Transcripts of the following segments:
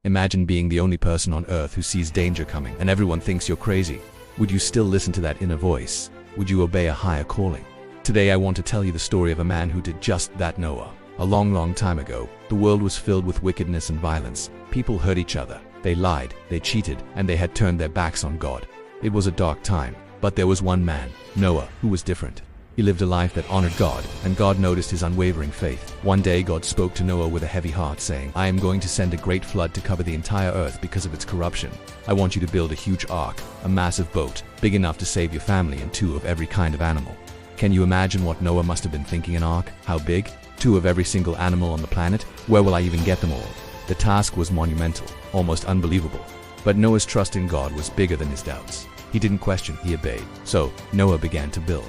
Imagine being the only person on Earth who sees danger coming and everyone thinks you're crazy. Would you still listen to that inner voice? Would you obey a higher calling? Today I want to tell you the story of a man who did just that. Noah. A long time ago, the world was filled with wickedness and violence. People hurt each other, they lied, they cheated, and they had turned their backs on God. It was a dark time, but there was one man, Noah, who was different. He lived a life that honored God, and God noticed his unwavering faith. One day God spoke to Noah with a heavy heart, saying, "I am going to send a great flood to cover the entire earth because of its corruption. I want you to build a huge ark, a massive boat, big enough to save your family and 2 of every kind of animal." Can you imagine what Noah must have been thinking? An ark? How big? 2 of every single animal on the planet? Where will I even get them all? The task was monumental, almost unbelievable. But Noah's trust in God was bigger than his doubts. He didn't question, he obeyed. So Noah began to build.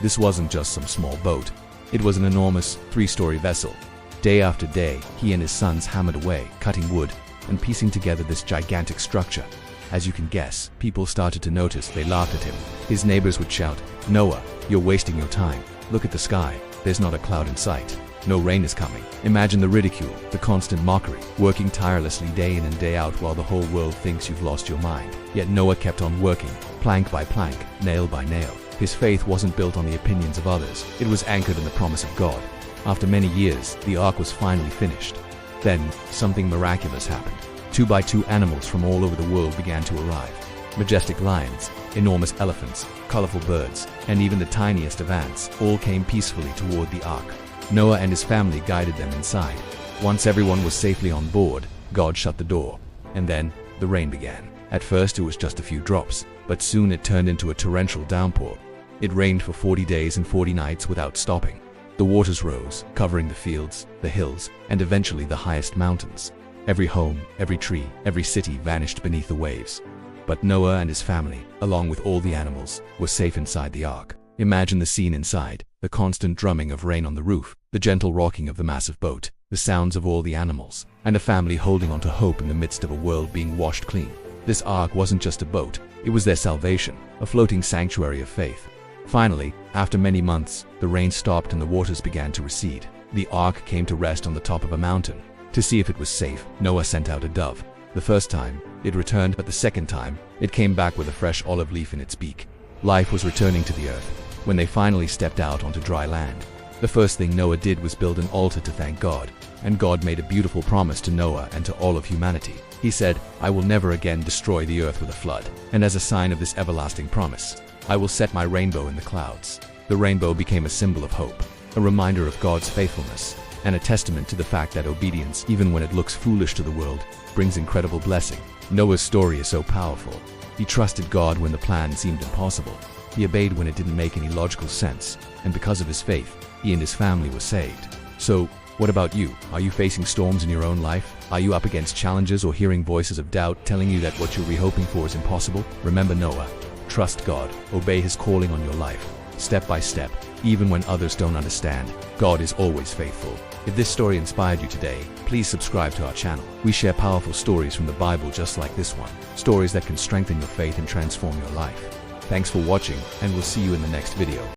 This wasn't just some small boat. It was an enormous 3-story vessel. Day after day, he and his sons hammered away, cutting wood and piecing together this gigantic structure. As you can guess, people started to notice. They laughed at him. His neighbors would shout, "Noah, you're wasting your time. Look at the sky. There's not a cloud in sight. No rain is coming." Imagine the ridicule, the constant mockery, working tirelessly day in and day out while the whole world thinks you've lost your mind. Yet Noah kept on working, plank by plank, nail by nail. His faith wasn't built on the opinions of others. It was anchored in the promise of God. After many years, the ark was finally finished. Then, something miraculous happened. 2 by 2 animals from all over the world began to arrive. Majestic lions, enormous elephants, colorful birds, and even the tiniest of ants all came peacefully toward the ark. Noah and his family guided them inside. Once everyone was safely on board, God shut the door. And then, the rain began. At first it was just a few drops, but soon it turned into a torrential downpour. It rained for 40 days and 40 nights without stopping. The waters rose, covering the fields, the hills, and eventually the highest mountains. Every home, every tree, every city vanished beneath the waves. But Noah and his family, along with all the animals, were safe inside the ark. Imagine the scene inside: the constant drumming of rain on the roof, the gentle rocking of the massive boat, the sounds of all the animals, and a family holding on to hope in the midst of a world being washed clean. This ark wasn't just a boat, it was their salvation, a floating sanctuary of faith. Finally, after many months, the rain stopped and the waters began to recede. The ark came to rest on the top of a mountain. To see if it was safe, Noah sent out a dove. The first time, it returned, but the second time, it came back with a fresh olive leaf in its beak. Life was returning to the earth. When they finally stepped out onto dry land, the first thing Noah did was build an altar to thank God. And God made a beautiful promise to Noah and to all of humanity. He said, "I will never again destroy the earth with a flood. And as a sign of this everlasting promise, I will set my rainbow in the clouds." The rainbow became a symbol of hope, a reminder of God's faithfulness, and a testament to the fact that obedience, even when it looks foolish to the world, brings incredible blessing. Noah's story is so powerful. He trusted God when the plan seemed impossible. He obeyed when it didn't make any logical sense, and because of his faith, he and his family were saved. So, what about you? Are you facing storms in your own life? Are you up against challenges or hearing voices of doubt telling you that what you're hoping for is impossible? Remember Noah. Trust God, obey his calling on your life, step by step, even when others don't understand. God is always faithful. If this story inspired you today, please subscribe to our channel. We share powerful stories from the Bible just like this one, stories that can strengthen your faith and transform your life. Thanks for watching, and we'll see you in the next video.